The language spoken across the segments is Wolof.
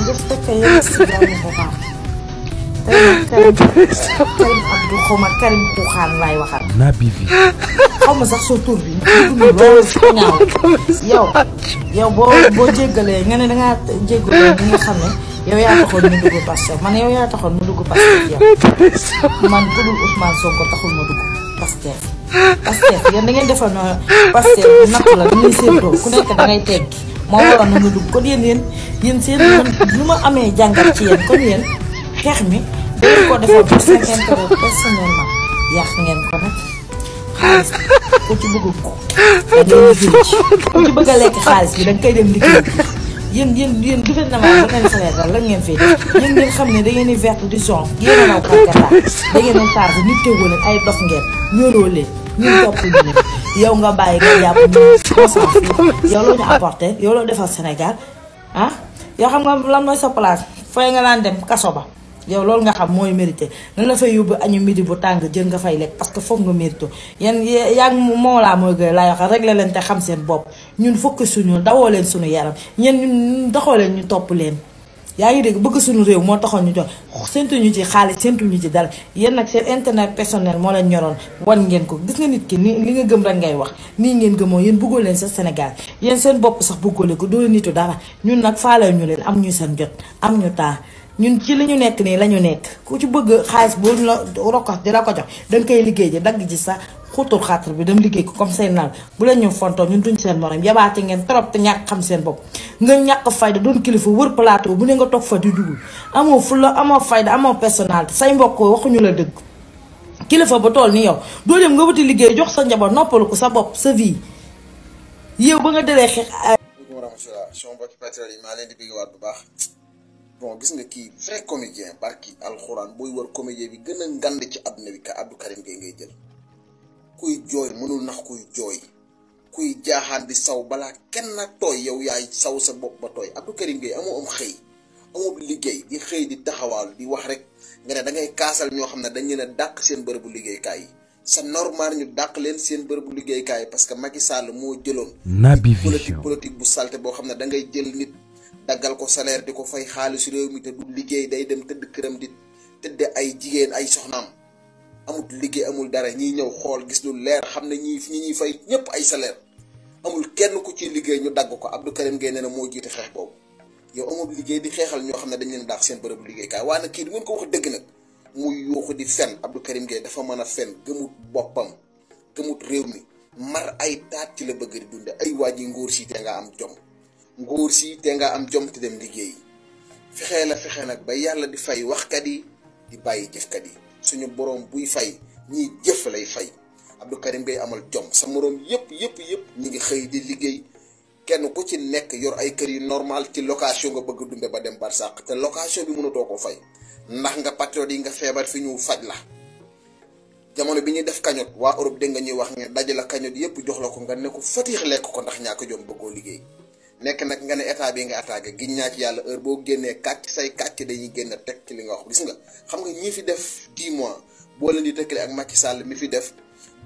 nga fekk yéen si jàmm bu baax tey nag Karim Abdou xaw ma Karim Xuuxaan laay waxal. Naby Vision. xaw ma sax sa tur bi loolu ñaaw boo jéggalee nga ne dangaa jéggalee ñi nga xam ne yow yaa taxoon mu dugg Pastef man yow yaa taxoon mu dugg Pastef yow man ku dul Ousmane Sonko taxul ma dugg Pastef yéen da ngeen defal na Pastef natt la dañuy séentoo ku nekk da ngay teggi moo waroon na mu dugg kon yéen seen lu ma amee jàngat ci yéen kon yéen xeex mi dangeen ko defal pour seen intérêt personnellement yàq ngeen ko nag xaalis bi ku ci bëgg ko da ngay liggéey ku ci bëgg a lekk xaalis bi da nga koy dem liggéey yéen gouvernement ba ngeen falee dal lan ngeen fay def yéen ngeen xam ne da ngeen di vert di son yéen a raw kàkkataa da ngeen a charge nit tegoo leen ay dof ngeen ñoroo leen ñun topp ñu ne yow nga bàyyi nga jàpp ñu yow loo ñu apporté yow loo defal Sénégal ah yow xam nga lan mooy sa place fay nga naan dem kaso ba yow loolu nga xam mooy mérité nan la fay yóbbu añu midi bu tàng jën nga fay lekk parce que foog nga mérito yéen yaa ngi moo laa mooy gën laa wax réglé leen te xam seen bopp ñun fokk suñu dawoo leen suñu yaram ñeen ñun doxoo leen ñu topp leen yaa ngi dégg bëgg suñu réew moo taxoon ñu jox séntuñu ci xaalis séntuñu ci dara yéen nag seen internet personnel moo leen ñoroon wan ngeen ko gis nga nit ki ni li nga gëm rek ngay wax nii ngeen gëmoo yéen bëggoo leen sa Sénégal yéen seen bopp sax bëggoo leen ko doo nitu dara ñun nag faale ñu leen am ñu seen jot am ñu temps ñun ci li ñu nekk nii la ñu nekk ku ci bëgg xaalis boo ñu la rokkas di la ko jox danga koy liggéey ji dagg ji sa xutur xaatar bi dem liggéey ko comme seen naan bu leen ñu fontoo ñun duñ seen morom yabaate ngeen trop te ñàkk xam seen bopp nga ñàkk fayda doon kilifa wër plateau bu ne nga toog fa di dugg amoo fulla amoo fayda amoo personnalité say mbokk waxuñu la dëgg kilifa ba tool ni yow doo dem nga wuti liggéey jox sa njaboot noppalu ko sa bopp sa vie yow ba nga delee xeex bu baax bon gis nga kii vrai comédien barki alxuraan booy war comédien bi gën a ngand ci àdduna bi ka Abdou Karim Gueye ngay jël kuy jooy mënul nax kuy jooy kuy jaaxaan di saw balaa kenn na tooy yow yaay saw sa bopp ba tooy Abdou Karim Gueye amoo am xëy amoo liggéey di xëy di taxawaal di wax rek nga ne da ngay kaasal ñoo xam ne dañ leen a dàq seen bërëbu liggéeykaay yi c'est normal ñu dàq leen seen bërëbu liggéeykaay yi parce que Macky Sall moo jëloon Naby Vision politique bu salte boo xam ne da ngay jël nit daggal ko salaire di ko fay xaalisu réew mi te du liggéey day dem tëdd këram di tëdde ay jigéen ay soxnaam amul liggéey amul dara ñiy ñëw xool gis lu leer xam ne ñi fay ñëpp ay salaire amul kenn ku ci liggéey ñu dagg ko Abdou Karim Gueye nee na moo jiite xeex boobu yow amul liggéey di xeexal ñoo xam ne dañ leen daax seen bërëbu liggéeykaay waaye nag kii du ngeen ko wax dëgg nag muy yuuxu di fen Abdou Karim Gueye dafa mën a fen gëmut boppam gëmut réew mi mar ay taat ci la bëgg di dunde ay waa ji nguur si te nga am jom nguur si te nga am jom te dem liggéey fexe nag ba yàlla di fay waxkat yi di bàyyi jëfkat yi suñu borom buy fay ñiy jëf lay fay Abdou Karim Gueye amal jom sa morom yëpp ñi ngi xëy di liggéey kenn ku ci nekk yor ay kër yu normal ci location nga bëgg dunde ba dem barsàq te location bi mënatoo ko fay ndax nga patriote yi nga feebar fi ñu faj la jamono bi ñuy def cagnotte waa Europe dégg nga ñuy wax nga dajale cagnotte yëpp jox la ko nga ne ko fatix lekk ko ndax ñàkk jom bëggoo liggéey nekk nag nga ne état bi nga attaqué giñ ñaa ci yàlla heure boo génnee kàcc say kàcc dañuy génn teg ci li nga wax gis nga xam nga ñi fi def 10 mois boo leen di tëkkale ak Macky Sall mi fi def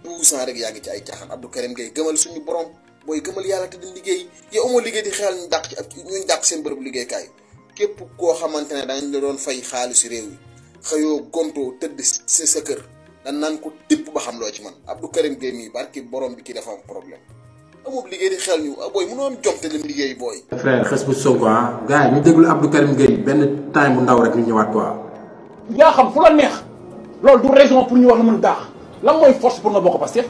12 ans rek yaa ngi ci ay caaxaan Abdou Karim Gueye gëmal suñu borom booy gëmal yàlla te di liggéey yow amoo liggéey di xeel ñu dàq ci ak ñu dàq seen bërëb liggéeykaay képp koo xamante ne dañ la doon fay xaalisu réew yi xëyoo gontoo tëdd sa kër dañ naan ko tipp ba xam loo ci man Abdou Karim Gueye mii barki borom bi kii dafa am problème amul liggéey di xel ñu booy mënoo am jom te dem liggéey booy. frère xës bu Sonko gars yi ñu déglu Abdou Karim Gueye benn time bu ndaw rek ñu ñëwaat quoi. yaa xam fu la neex loolu du raison pour ñu wax la mën daax lan mooy force pour nga bokk Pastef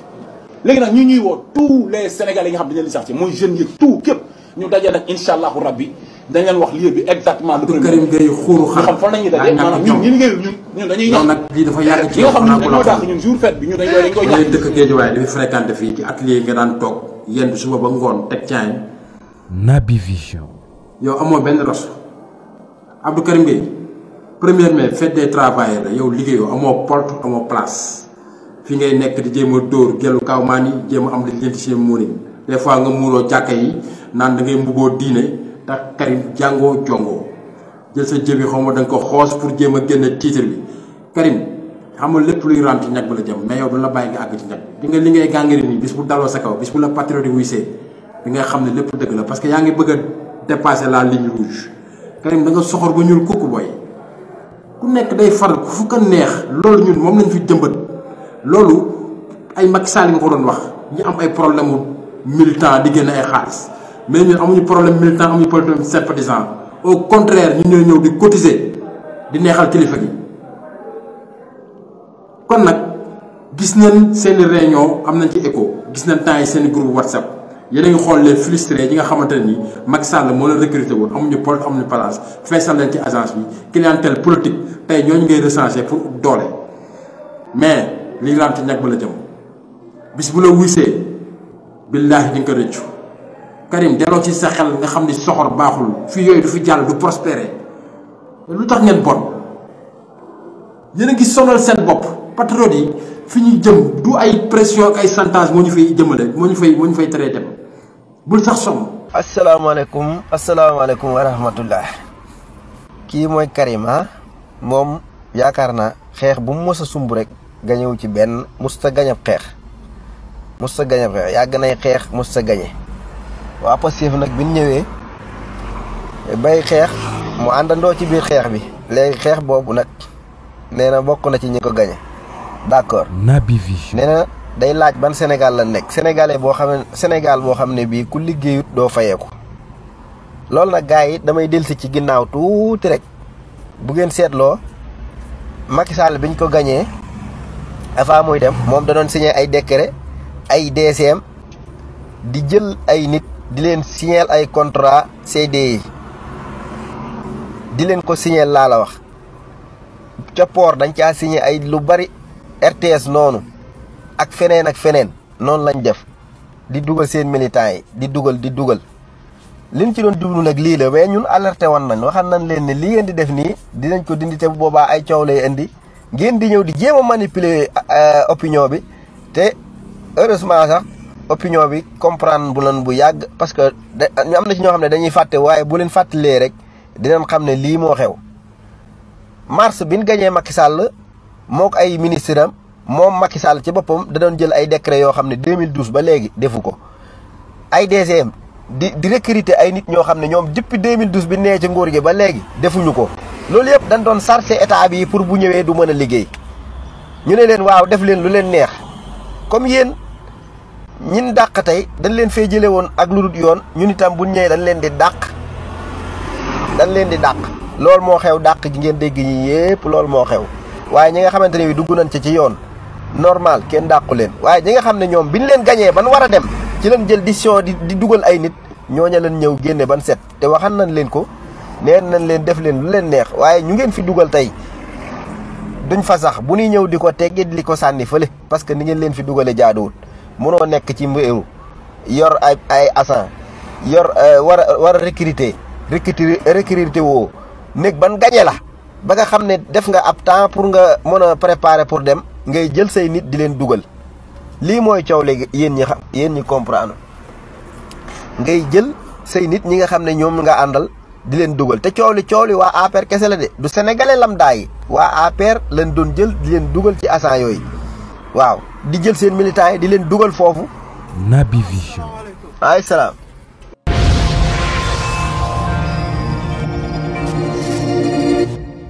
léegi nag ñu ñuy woo tous les sénégalais yi nga xam dañu leen licencié mooy jeunes yi tout képp ñu daje nag incha allahu rabbi dañ leen wax lieu bi exactement. Abdou Karim Gueye xuuru xam fan la ñuy daje maanaam ñun ñi liggéey ñun dañuy ñax nag lii dafa yàgg ci yoo xam ne dañoo dàq ñun jour fête bi ñun dañ koy ñax dëkk Guédiawaye dañuy fréquenté fii ci atelier yi nga daan toog yenn suba ba ngoon teg caayin. Naby Vision. yow amoo benn ros Abdou Karim Gueye 1er mai fête des travailleurs la yow liggéeyoo amoo porte amoo place fi ngay nekk di jéem a dóor gelu kaw maan yi jéem a am li leen seen muurin des fois nga muuroo jàkka yi naan da ngay mbuboo diine tax Karim jàngoo jongoo jël sa jëbi xaw ma da nga ko xoos pour jéem a génne titre bi Karim xamul lépp luy raam ci ñag bi la jëm mais yow du la bàyyi nga àgg ci ñag di nga li ngay gàngari nii bis bu daloo sa kaw bis bu la patriote wuy see di nga xam ne lépp dëgg la parce que yaa ngi bëgg a dépasser la ligne rouge Karim da nga soxor ba ñuul kukku boy ku nekk day faral fu ko neex loolu ñun moom lañ fi jëmbat loolu ay Macky Sall nga ko doon wax ñi am ay problème militant di génn ay xaalis mais ñun amuñu problème militant amuñu problème sympathisant au contraire ñun ñooy ñëw di cotiser di neexal kilifa gi kon nag gis nañ seen réunion am nañ ci écho gis nañ temps yi seen groupe WhatsApp yéen a ngi xool les frustrés yi nga xamante ne nii Macky Sall moo leen recruté woon amuñu poste amuñu place feesal leen ci agence bi clientèle politique tey ñooñu ngay recensé pour doole mais lii raam ci ñag ba la jëm bis bu la wuysee billaahi di nga ko rëccu Karim delloo ci sa xel nga xam ni soxor baaxul fii yooyu du fi jàll du prospérer lu tax ngeen bon yéen a ngi sonal seen bopp patriote yi fi ñu jëm du ay pression ak ay chantage moo ñu fay jëmale moo ñu fay teree dem bul sax sonn. asalaamaaleykum wa rahmatullah kii mooy Karim moom yaakaar naa xeex bu mu mës a sumb rek gañewu ci benn musta gañab xeex yàgg nay xeex musta gañe waa Pastef nag bi ñu ñëwee bay xeex mu àndandoo ci biir xeex bi léegi xeex boobu nag nee na bokk na ci ñi ko gañe d'accord Naby Vision nee na day laaj ban Sénégal la nekk Sénégal boo xam ne bii ku liggéeyut doo fayeeku loolu nag gars yi damay delsi ci ginnaaw tuuti rek bu ngeen seetloo Macky Sall biñ ko gañee avant muy dem moom da doon signé ay décret ay DCM di jël ay nit di leen signer ay contrat CDI di leen ko signer laa la wax ca port dañ caa signé ay lu bari RTS noonu ak feneen noonu lañ def di dugal seen militants yi di dugal liñ ci doon jublu nag lii la mais ñun alerté woon nañ waxal nañ leen ne lii ngeen di def nii dinañ ko dindi te boobaa ay coow lay indi ngeen di ñëw di jéem a manipuler opinion bi te heureusement sax opinion bi comprendre bu lan bu yàgg parce que am na ci ñoo xam ne dañuy fàtte waaye bu leen fàttalee rek dinañ xam ne lii moo xew mars bi ñu gañee Macky Sall moo ko ay ministre am moom Macky Sall ci boppam da doon jël ay décret yoo xam ne 2012 ba léegi defu ko ay DGM di recruter ay nit ñoo xam ne ñoom depuis 2012 bi nee ci nguur gi ba léegi defuñu ko loolu yëpp dañ doon chargé état bi pour bu ñëwee du mën a liggéey ñu ne leen waaw def leen lu leen neex comme yéen ñin dàq tey dañ leen fee jëlee woon ak lu dul yoon ñun itam bu ñëwee dañ leen di dàq loolu moo xew dàq gi ngeen dégg ñi yépp loolu moo xew waaye ñi nga xamante ne bi dugg nañ ci yoon normal kenn dàqu leen waaye ñi nga xam ne ñoom bi ñu leen gañee ban war a dem ci leen jël décision di dugal ay nit ñooña leen ñëw génne ban set te waxan nañ leen ko neen nañ leen def leen lu leen neex waaye ñu ngeen fi dugal tey duñ fa sax bu ñuy ñëw di ko tegge di ko sànni fële parce que ni ngeen leen fi dugale jaaduwul mënoo nekk ci mbéeru yor ay agent yor war a recruter woo néeg ban gañe la ba nga xam ne def nga ab temps pour nga mën a préparer pour dem ngay jël say nit di leen dugal lii mooy coow léegi yéen ñi comprendre ngay jël say nit ñi nga xam ne ñoom nga àndal di leen dugal te coow li waa APR kese la de du sénégalais lambda yi waa APR lañ doon jël di leen dugal ci agent yooyu waaw di jël seen militants yi di leen dugal foofu. Naby Vision. ay salaam.